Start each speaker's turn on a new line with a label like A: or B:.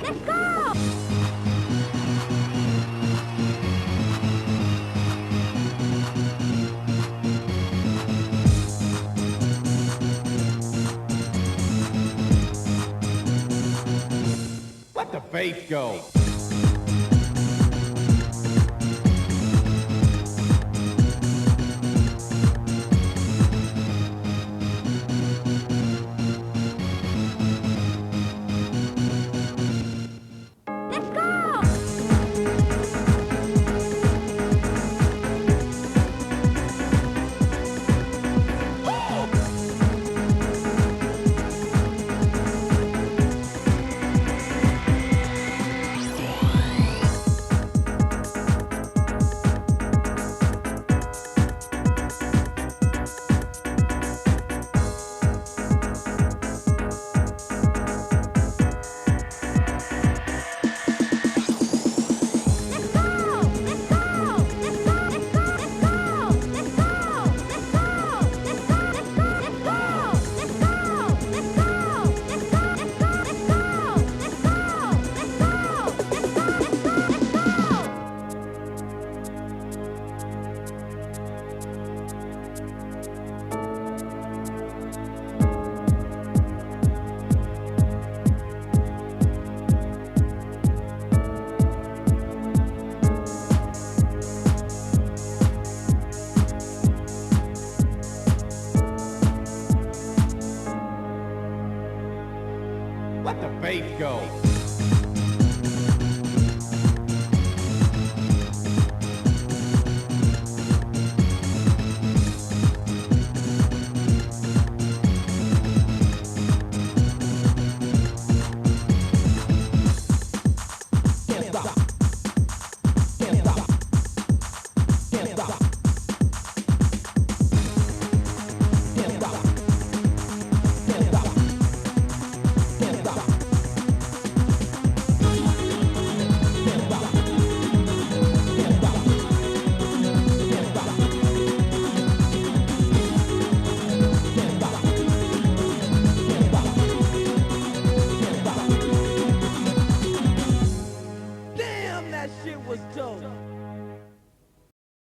A: Let's go!
B: Let the bass go.
A: Let's go!
B: Let the bass go.
C: Can't stop. Can't stop. Can't stop. Can't stop. Can't stop. Can't stop. Can't stop. Can't stop. Can't stop. Can't stop. Can't stop. Can't stop. Damn, that shit was dope.